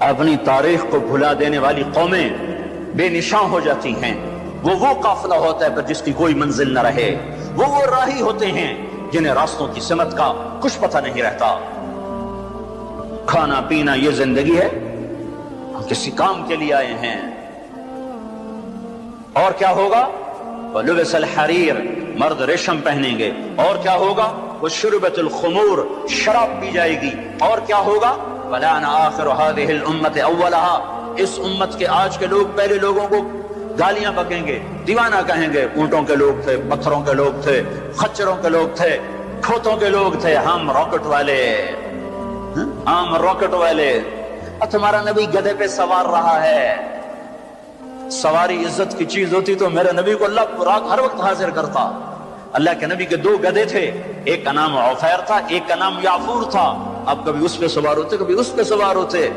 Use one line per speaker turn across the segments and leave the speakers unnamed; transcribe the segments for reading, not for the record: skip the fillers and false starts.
اپنی تاریخ کو بھلا دینے والی قومیں بے نشان ہو جاتی ہیں. وہ قافلہ ہوتا ہے پر جس کی کوئی منزل نہ رہے. وہ راہی ہوتے ہیں جنہیں راستوں کی سمت کا کچھ پتہ نہیں رہتا. کھانا پینا یہ زندگی ہے، ہم کسی کام کے لیے آئے ہیں. اور کیا ہوگا؟ وَلُبِسَ الْحَرِيرُ، مرد ریشم پہنیں گے. اور کیا ہوگا؟ وَشُرِبَتِ الْخُمُورُ، شراب پی جائے گی. اور کیا ہوگا؟ وَلَعَنَ آخِرُ هَذِهِ الْأُمَّةِ أَوَّلَهَا، اس امت کے آج کے لوگ پہلے لوگوں کو گالیاں بکیں گے، دیوانہ کہیں گے. اونٹوں کے لوگ تھے، پتھروں کے لوگ تھے، خچروں کے لوگ تھے، کھوتوں کے لوگ تھے، ہم راکٹ والے، ہم راکٹ والے. تمہارا نبی گدھے پہ سوار رہا ہے. سواری عزت کی چیز ہوتی تو میرے نبی کو اللہ براق ہر وقت حاضر کرتا. اللہ کے نبی کے دو گدھے تھے، ایک کا نام عفیر تھا، ایک کا نام یعفور تھا. اب کبھی اس پہ سوار ہوتے، کبھی اس پہ سوار ہوتے.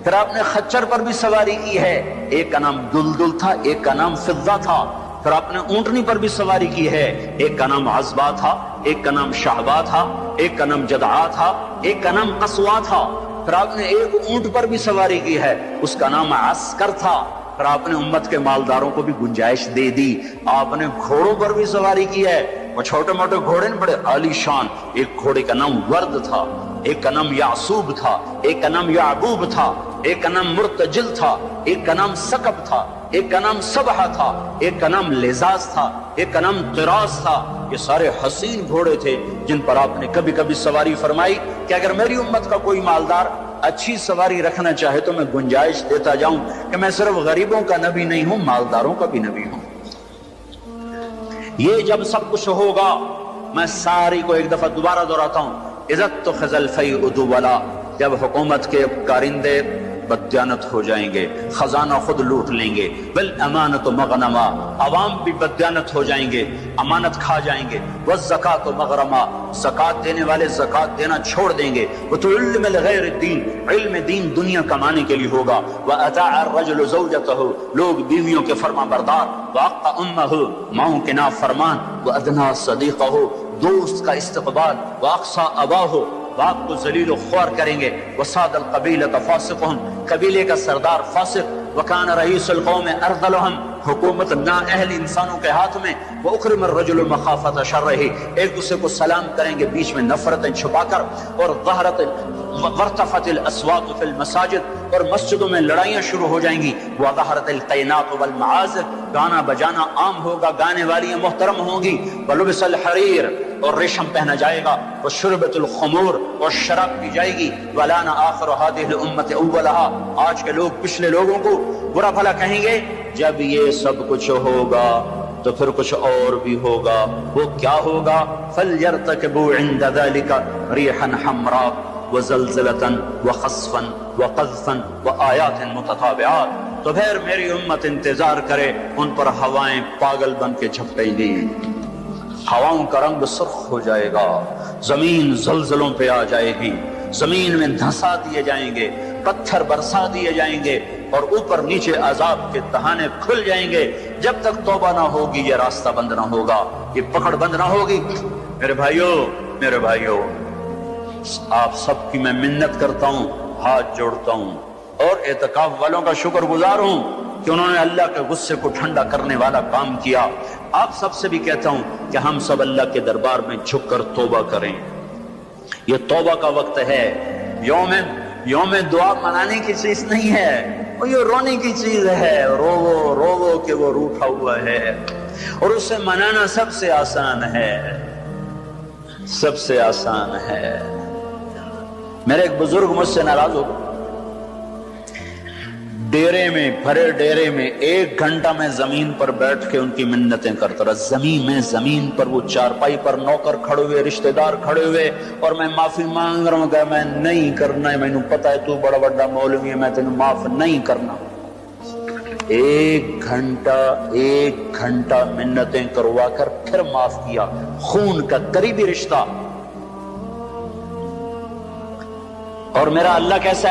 پھر آپ نے خچر پر بھی سواری کی ہے، ایک کا نام دلدل تھا، ایک کا نام فضہ تھا. پھر آپ نے اونٹنی پر بھی سواری کی ہے، ایک کا نام عزبہ تھا، ایک کا نام شہبہ تھا، ایک کا نام جدعا تھا، ایک کا نام قصوا تھا. پھر آپ نے ایک اونٹ پر بھی سواری کی ہے، اس کا نام عسکر تھا. پھر آپ نے امت کے مالداروں کو بھی گنجائش دے دی. آپ نے گھوڑوں پر بھی سواری کی ہے. وہ چھوٹے موٹے گھوڑے نے بڑے عالی شان. ایک گھوڑے کا نام ورد تھا، ایک کا نام یعصوب تھا، ایک کا نام یعبوب تھا، ایک کا نام مرتجل تھا، ایک کا نام سکب تھا، ایک کا نام سبحہ تھا، ایک کا نام لزاز تھا، ایک کا نام طراز تھا. یہ سارے حسین گھوڑے تھے جن پر آپ نے کبھی کبھی سواری فرمائی کہ اگر میری امت کا کوئی مالدار اچھی سواری رکھنا چاہے تو میں گنجائش دیتا جاؤں کہ میں صرف غریبوں کا نبی نہیں ہوں، مالداروں کا بھی نبی ہوں. یہ جب سب کچھ ہوگا، میں ساری کو ایک دفعہ دوبارہ دہراتا ہوں. عزت تو خزل فی ادولا، جب حکومت کے کارندے بددیانت ہو جائیں گے، خزانہ خود لوٹ لیں گے. بالامانت مغنما، عوام بھی بددیانت ہو جائیں گے، امانت کھا جائیں گے. والزکات مغرما، زکات دینے والے زکات دینا چھوڑ دیں گے. وتعلم الغیر الدین، علم دین دنیا کمانے کے لیے ہوگا. واطاع الرجل زوجته، لوگ بیویوں کے فرما بردار. واقع امه، ماؤں کے نافرمان. وادنى صدیقه، دوست کا استقبال. واقصى اباه، باپ کو ذلیل و خوار کریں گے. وصاد القبیلۃ فاسقهم، قبیلے کا سردار فاسق. وکان رئیس القوم ارذلهم، حکومت نااہل انسانوں کے ہاتھ میں. واکرم الرجل مخافۃ شرہ، ایک دوسرے کو سلام کریں گے بیچ میں نفرتیں چھپا کر. اور ظہرت وارتفعت الاصوات فی المساجد، اور مسجدوں میں لڑائیاں شروع ہو جائیں گی. وظہرت القینات والمعازف، گانا بجانا عام ہوگا، گانے والیاں محترم ہوں گی. ولبس الحریر، اور ریشم پہنا جائے گا. وشربت الخمور، اور شراب پی جائے گی. ولعن آخر هذه الامة اولها، آج کے لوگ پچھلے لوگوں کو برا بھلا کہیں گے. جب یہ سب کچھ ہوگا تو پھر کچھ اور بھی ہوگا. وہ کیا ہوگا؟ فَلْيَرْتَكِبُوا عِنْدَ ذَلِكَ رِيحًا حَمْرَاء وَزَلْزَلَةً وَخَسْفًا وَقَذْفًا وَآيَاتٍ مُتَتَابِعَاتٍ. تو پھر میری امت انتظار کرے، ان پر ہوائیں پاگل بن کے جھپٹیں گی. ہواؤں کا رنگ سرخ ہو جائے گا، زمین زلزلوں پہ آ جائے گی، زمین میں دھنسا دیے جائیں گے، پتھر برسا دیے جائیں گے، اور اوپر نیچے عذاب کے دہانے کھل جائیں گے. جب تک توبہ نہ ہوگی یہ راستہ بند نہ ہوگا، یہ پکڑ بند نہ ہوگی. میرے بھائیوں، آپ سب کی میں منت کرتا ہوں، ہاتھ جوڑتا ہوں، اور اعتکاف والوں کا شکر گزار ہوں کہ انہوں نے اللہ کے غصے کو ٹھنڈا کرنے والا کام کیا. آپ سب سے بھی کہتا ہوں کہ ہم سب اللہ کے دربار میں جھک کر توبہ کریں. یہ توبہ کا وقت ہے. یوم دعا منانے کی چیز نہیں ہے، یہ رونے کی چیز ہے. رو کہ وہ روٹھا ہوا ہے، اور اسے منانا سب سے آسان ہے، سب سے آسان ہے. میرے ایک بزرگ مجھ سے ناراض ہو گئے. ڈیرے میں، بھرے ڈیرے میں 1 گھنٹہ میں زمین پر بیٹھ کے ان کی منتیں کرتا رہا. زمین پر وہ چارپائی پر نوکر کھڑے ہوئے، رشتہ دار کھڑے ہوئے، اور میں معافی مانگ رہا ہوں کہ میں نہیں کرنا ہے، میں نے پتا ہے تو بڑا بڑا مولوی ہے، میں تینوں معاف نہیں کرنا. 1 گھنٹہ منتیں کروا کر پھر معاف کیا. خون کا قریبی رشتہ. اور میرا اللہ کیسا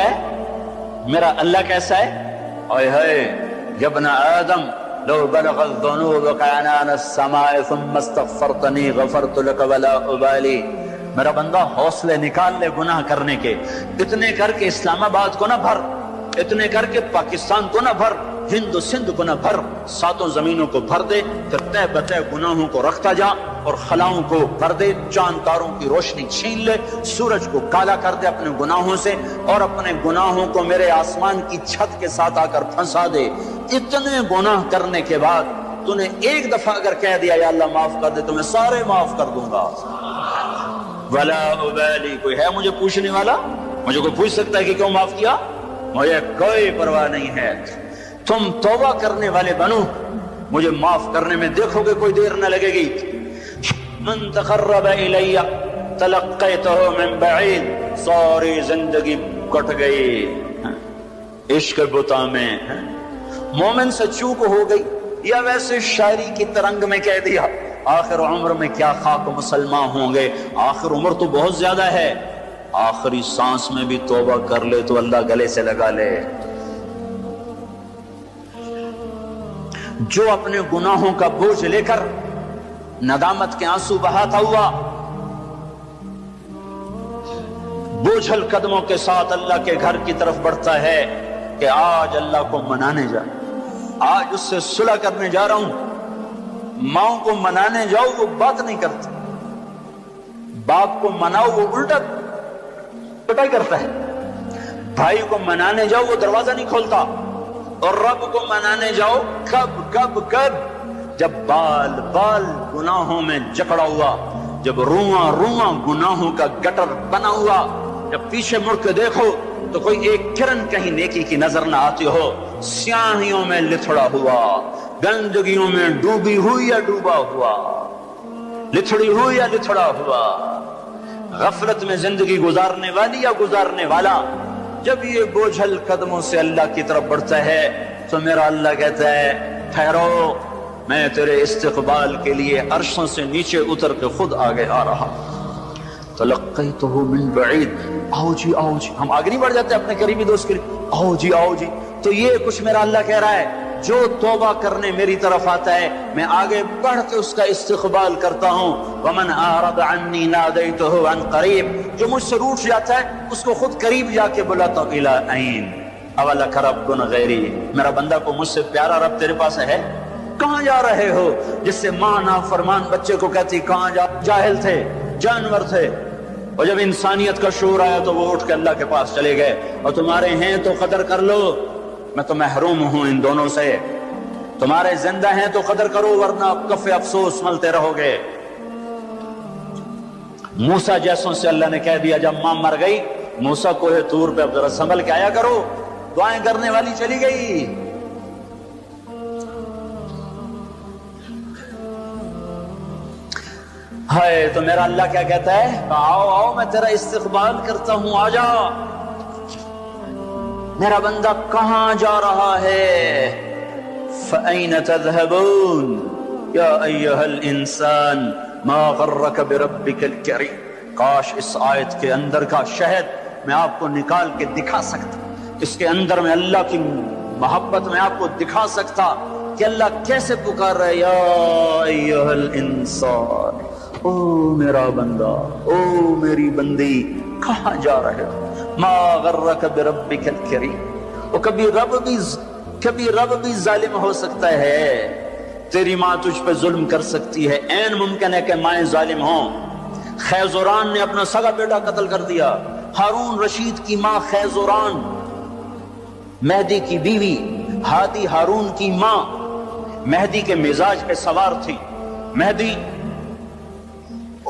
ہے؟ اے ہے یا ابن آدم لو بلغ الذنوب كعنان السماء ثم استغفرتنی غفرت لك ولا ابالی. میرا بندہ حوصلے نکال لے گناہ کرنے کے، اتنے کر کے اسلام آباد کو نہ بھر. اتنے کر کے پاکستان کو نہ بھر، ہند و سندھ کو نہ بھر، 7 زمینوں کو بھر دے، پھر تہ بتہ گناہوں کو رکھتا جا اور خلاؤں کو بھر دے، چاند تاروں کی روشنی چھین لے، سورج کو کالا کر دے اپنے گناہوں سے، اور اپنے گناہوں کو میرے آسمان کی چھت کے ساتھ آ کر پھنسا دے۔ اتنے گناہ کرنے کے بعد تو نے ایک دفعہ اگر کہہ دیا یا اللہ معاف کر دے تو میں سارے معاف کر دوں گا، ولا ابالی، کوئی ہے مجھے پوچھنے والا؟ مجھے کوئی پوچھ سکتا ہے کہ کیوں معاف کیا؟ مجھے کوئی پرواہ نہیں ہے۔ تم توبہ کرنے والے بنو، مجھے معاف کرنے میں دیکھو گے کوئی دیر نہ لگے گی۔ من تقرب الی تلقیتہ من بعید، ساری زندگی کٹ گئی عشق بتا میں، مومن سے چوک ہو گئی، یا ویسے شاعری کی ترنگ میں کہہ دیا آخر عمر میں کیا خاک مسلمان ہوں گے، آخر عمر تو بہت زیادہ ہے، آخری سانس میں بھی توبہ کر لے تو اللہ گلے سے لگا لے۔ جو اپنے گناہوں کا بوجھ لے کر ندامت کے آنسو بہاتا ہوا بوجھل قدموں کے ساتھ اللہ کے گھر کی طرف بڑھتا ہے کہ آج اللہ کو منانے جا، آج اس سے صلح کرنے جا رہا ہوں، ماں کو منانے جاؤ وہ بات نہیں کرتا، باپ کو مناؤ وہ الٹا پٹائی کرتا ہے، بھائی کو منانے جاؤ وہ دروازہ نہیں کھولتا، اور رب کو منانے جاؤ کب جب بال بال گناہوں میں جکڑا ہوا، جب رواں رواں گناہوں کا گٹر بنا ہوا، جب پیچھے مڑ کے دیکھو تو کوئی ایک کرن کہیں نیکی کی نظر نہ آتی ہو، سیاہیوں میں لتھڑا ہوا، گندگیوں میں ڈوبی ہوئی یا ڈوبا ہوا، لتھڑی ہوئی یا لتھڑا ہوا، غفلت میں زندگی گزارنے والی یا گزارنے والا، جب یہ بوجھل قدموں سے اللہ کی طرف بڑھتا ہے تو میرا اللہ کہتا ہے ٹھہرو، میں تیرے استقبال کے لیے عرشوں سے نیچے اتر کے خود آگے آ رہا۔ تلقیتہ من بعید، آؤ جی آؤ جی، ہم آگے نہیں بڑھ جاتے اپنے قریبی دوست کے لیے، آؤ جی آؤ جی، تو یہ کچھ میرا اللہ کہہ رہا ہے، جو توبہ کرنے میری طرف آتا ہے میں آگے بڑھ کے اس کا استقبال کرتا ہوں۔ ومن اعرض عنی نادیتہ عن قریب، جو مجھ سے روٹ جاتا ہے اس کو خود قریب جا کے بلاتا ہوں۔ الی عین اولک رب غیری، میرا بندہ کو مجھ سے پیارا رب تیرے پاس ہے؟ کہاں جا رہے ہو؟ جس سے ماں نافرمان بچے کو کہتی کہاں جا، جاہل تھے، جانور تھے، اور جب انسانیت کا شعور آیا تو وہ اٹھ کے اللہ کے پاس چلے گئے، اور تمہارے ہیں تو قدر کر لو، میں تو محروم ہوں ان دونوں سے، تمہارے زندہ ہیں تو قدر کرو ورنہ کف افسوس ملتے رہو گے۔ موسیٰ جیسوں سے اللہ نے کہہ دیا جب ماں مر گئی، موسیٰ کوہ طور پہ اب ذرا سنبھل کے آیا کرو، دعائیں کرنے والی چلی گئی۔ ہائے تو میرا اللہ کیا کہتا ہے؟ آؤ آؤ میں تیرا استقبال کرتا ہوں، آ جا۔ میرا بندہ کہاں جا رہا ہے؟ فَأَيْنَ تَذْهَبُونَ یا ایہا الانسان ما غرک بربک الکریم۔ کاش اس آیت کے اندر کا شہد میں آپ کو نکال کے دکھا سکتا، اس کے اندر میں اللہ کی محبت میں آپ کو دکھا سکتا کہ اللہ کیسے پکار رہے، یا ایہا الانسان، او میرا بندہ، او میری بندی، کہاں جا رہے ہو؟ ما غرک بربک الکریم۔ اور کبھی رب بھی ظالم ہو سکتا ہے، تیری ماں تجھ پہ ظلم کر سکتی ہے، عین ممکن ہے کہ مائیں ظالم ہوں۔ خیزوران نے اپنا سگا بیٹا قتل کر دیا، ہارون رشید کی ماں خیزوران، مہدی کی بیوی، ہادی ہارون کی ماں، مہدی کے مزاج پہ سوار تھی، مہدی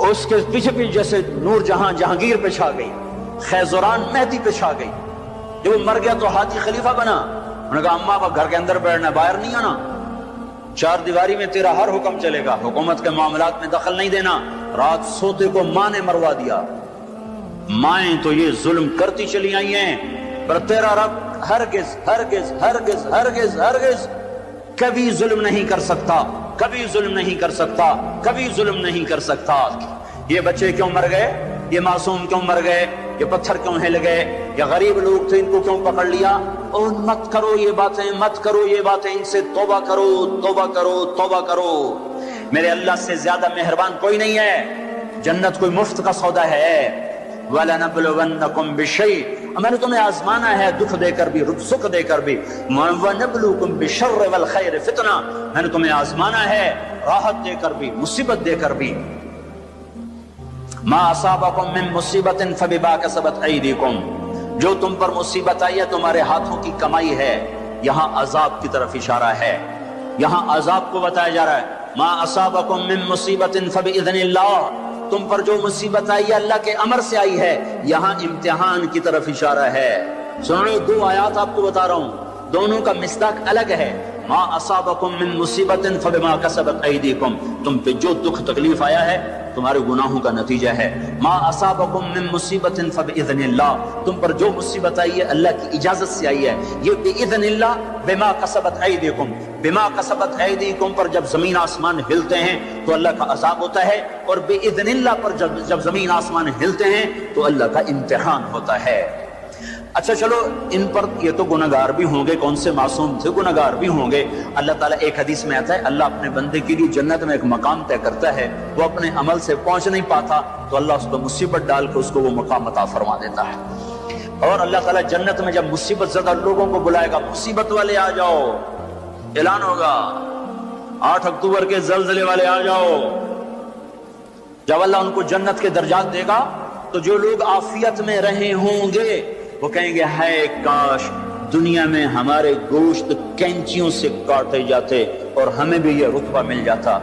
اس کے پیچھے پیچھے جیسے نور جہاں جہانگیر پہ چھا گئی، خیزوران مہدی پہ چھا گئی۔ جب وہ مر گیا تو ہادی خلیفہ بنا، انہوں نے کہا اماں اب گھر کے اندر بیٹھنا، باہر نہیں آنا، چار دیواری میں تیرا ہر حکم چلے گا، حکومت کے معاملات میں دخل نہیں دینا۔ رات سوتے کو ماں نے مروا دیا۔ مائیں تو یہ ظلم کرتی چلی آئی ہیں، پر تیرا رب ہرگز ہرگز ہرگز ہرگز ہرگز کبھی ظلم نہیں کر سکتا، کبھی ظلم نہیں کر سکتا، کبھی ظلم نہیں کر سکتا۔ یہ بچے کیوں مر گئے؟ یہ معصوم کیوں مر گئے؟ یہ پتھر کیوں ہل گئے؟ یہ غریب لوگ تھے، ان کو کیوں پکڑ لیا؟ اور مت کرو یہ باتیں، مت کرو یہ باتیں، ان سے توبہ کرو، توبہ کرو، توبہ کرو۔ میرے اللہ سے زیادہ مہربان کوئی نہیں ہے، جنت کوئی مفت کا سودا ہے۔ وَلَنَبْلُوَنَّكُمْ بِشَيْءٍ، میں نے تمہیں آزمانا ہے دکھ دے کر بھی سکھ دے کر بھی وَنَبْلُوكُمْ بِالشَّرِّ وَالْخَيْرِ فِتْنَةً میں نے تمہیں آزمانا ہے راحت دے کر بھی مصیبت دے کر بھی مَا أَصَابَكُم مِّن مُّصِيبَةٍ فَبِمَا كَسَبَتْ أَيْدِيكُمْ جو تم پر مصیبت آئی ہے تمہارے ہاتھوں کی کمائی ہے. یہاں عذاب کی طرف اشارہ ہے, یہاں عذاب کو بتایا جا رہا ہے. مَا أَصَابَكُم مِّن مُّصِيبَةٍ فَبِإِذْنِ اللَّهِ تم پر جو مصیبت آئی ہے اللہ کے امر سے آئی ہے. یہاں امتحان کی طرف اشارہ ہے. سنو دو آیات آپ کو بتا رہا ہوں, دونوں کا مصداق الگ ہے. ما اصابکم من مصیبت فبما کسبت ایدیکم تم پہ جو دکھ تکلیف آیا ہے تمہارے گناہوں کا نتیجہ ہے. ما اصابکم من مصیبت فباذن اللہ تم پر جو مصیبت آئی ہے اللہ کی اجازت سے آئی ہے. یہ باذن اللہ بما کسبت ایدیکم بما کسبت ایدیکم پر جب زمین آسمان ہلتے ہیں تو اللہ کا عذاب ہوتا ہے, اور باذن اللہ پر جب زمین آسمان ہلتے ہیں تو اللہ کا امتحان ہوتا ہے. اچھا چلو ان پر یہ تو گناہگار بھی ہوں گے, کون سے معصوم تھے, گناہگار بھی ہوں گے. اللہ تعالیٰ ایک حدیث میں آتا ہے اللہ اپنے بندے کے لیے جنت میں ایک مقام طے کرتا ہے, وہ اپنے عمل سے پہنچ نہیں پاتا تو اللہ اس کو مصیبت ڈال کے اس کو وہ مقام عطا فرما دیتا ہے. اور اللہ تعالیٰ جنت میں جب مصیبت زدہ لوگوں کو بلائے گا, مصیبت والے آ جاؤ, اعلان ہوگا 8 اکتوبر کے زلزلے والے آ جاؤ. جب اللہ ان کو جنت کے درجات دے گا تو جو لوگ عافیت میں رہے ہوں گے وہ کہیں گے ہائے کاش دنیا میں ہمارے گوشت کینچیوں سے کاٹے جاتے اور ہمیں بھی یہ رتبہ مل جاتا.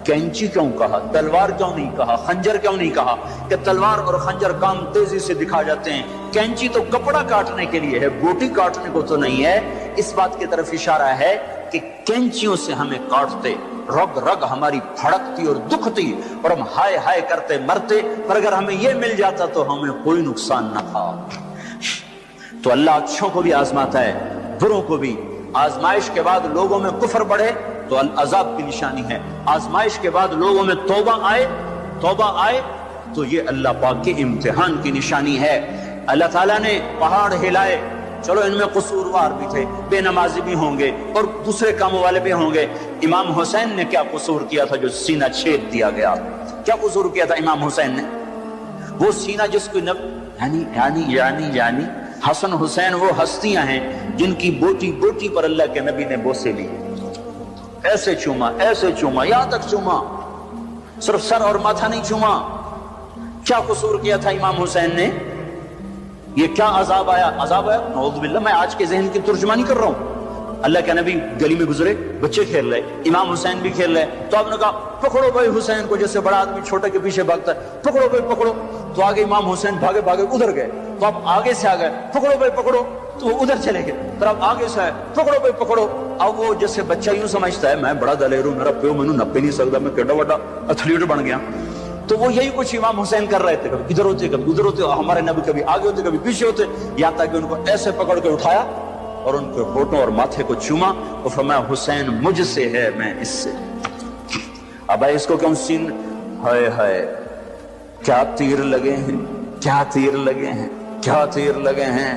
کینچی کیوں کہا, تلوار کیوں نہیں کہا, خنجر کیوں نہیں کہا؟ کہ تلوار اور خنجر کام تیزی سے دکھا جاتے ہیں, کینچی تو کپڑا کاٹنے کے لیے ہے, بوٹی کاٹنے کو تو نہیں ہے. اس بات کی طرف اشارہ ہے کہ کینچیوں سے ہمیں کاٹتے, رگ رگ ہماری پھڑکتی اور دکھتی اور ہم ہائے ہائے کرتے مرتے, پر اگر ہمیں یہ مل جاتا تو ہمیں کوئی نقصان نہ تھا. تو اللہ اچھوں کو بھی آزماتا ہے, بروں کو بھی. آزمائش کے بعد لوگوں میں کفر بڑھے تو عذاب کی نشانی ہے, آزمائش کے بعد لوگوں میں توبہ آئے تو یہ اللہ پاک کے امتحان کی نشانی ہے. اللہ تعالیٰ نے پہاڑ ہلائے, چلو ان میں قصوروار بھی تھے, بے نمازی بھی ہوں گے اور دوسرے کاموں والے بھی ہوں گے. امام حسین نے کیا قصور کیا تھا جو سینہ چھید دیا گیا؟ کیا قصور کیا تھا امام حسین نے؟ وہ سینہ جس کو یعنی حسن حسین وہ ہستیاں ہیں جن کی بوٹی بوٹی پر اللہ کے نبی نے بوسے لیے, ایسے چوما یہاں تک چوما, صرف سر اور ماتھا نہیں چوما. کیا قصور کیا تھا امام حسین نے؟ یہ کیا عذاب آیا نعوذ باللہ. میں آج کے ذہن کی ترجمانی کر رہا ہوں. اللہ کے نبی گلی میں گزرے, بچے کھیل رہے, امام حسین بھی کھیل رہے, تو آپ نے کہا پکڑو بھائی حسین کو, جیسے بڑا آدمی چھوٹے کے پیچھے بھاگتا ہے, پکڑو بھائی پکڑو. تو آگے امام حسین بھاگے ادھر گئے, تو آپ آگے سے آ گئے, پکڑو بھائی پکڑو, تو وہ ادھر چلے گئے. پھر آپ آگے سے آئے, پکڑو بھائی پکڑو. اب وہ جیسے بچہ یوں سمجھتا ہے میں بڑا دلیر ہوں, میرا پیو میں نپے نہیں سکتا, میں کیڈا بڑا ایتھلیٹ بن گیا. تو وہ یہی کچھ امام حسین کر رہے تھے, کبھی ادھر ہوتے کبھی ادھر ہوتے, ہمارے نبی کبھی آگے ہوتے کبھی پیچھے ہوتے, یہاں تک کہ ان کو ایسے پکڑ کے اٹھایا اور ان کے ہونٹوں اور ماتھے کو چوما اور فرمایا حسین مجھ سے ہے, میں اس سے. اب اس کو کیوں سین ہائے ہائے کیا تیر لگے ہیں, کیا تیر لگے ہیں, کیا تیر لگے ہیں.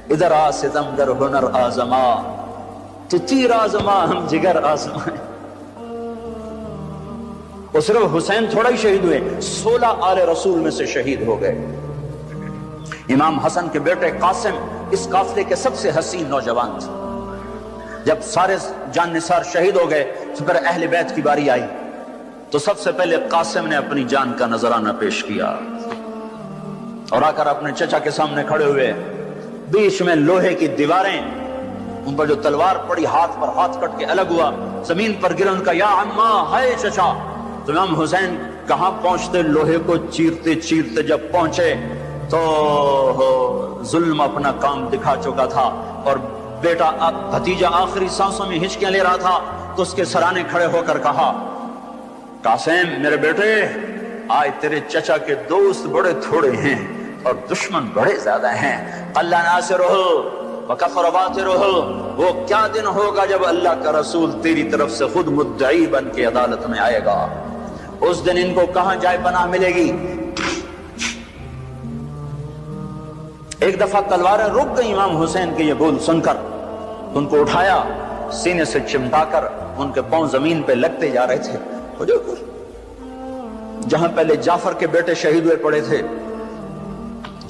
ادھر آ ستم در ہنر آزما, تو تیر آزما ہم جگر آزمائیں. اور صرف حسین تھوڑا ہی شہید ہوئے, 16 آل رسول میں سے شہید ہو گئے. امام حسن کے بیٹے قاسم اس قافلے کے سب سے حسین نوجوان تھے. جب سارے جان نثار شہید ہو گئے تو پھر اہل بیت کی باری آئی, تو سب سے پہلے قاسم نے اپنی جان کا نذرانہ پیش کیا اور آ کر اپنے چچا کے سامنے کھڑے ہوئے. بیچ میں لوہے کی دیواریں, ان پر جو تلوار پڑی ہاتھ پر ہاتھ کٹ کے الگ ہوا, زمین پر گرا, ان کا یا عمّا ہائے چچا. تو امام حسین کہاں پہنچتے, لوہے کو چیرتے چیرتے جب پہنچے تو ظلم اپنا کام دکھا چکا تھا, اور بیٹا بھتیجا آخری سانسوں میں ہچکیاں لے رہا تھا. تو اس کے سرانے کھڑے ہو کر کہا قاسم میرے بیٹے, آج تیرے چچا کے دوست بڑے تھوڑے ہیں اور دشمن بڑے زیادہ ہیں. اللہ ناصرہ وکفر باطرہ, وہ کیا دن ہوگا جب اللہ کا رسول تیری طرف سے خود مدعی بن کے عدالت میں آئے گا. اس دن ان کو کہاں جائے پناہ ملے گی. ایک دفعہ تلواریں رک گئی امام حسین کے یہ بول سن کر, ان کو اٹھایا, سینے سے چمٹا کر ان کے پاؤں زمین پہ لگتے جا رہے تھے. جہاں پہلے جعفر کے بیٹے شہید ہوئے پڑے تھے,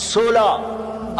16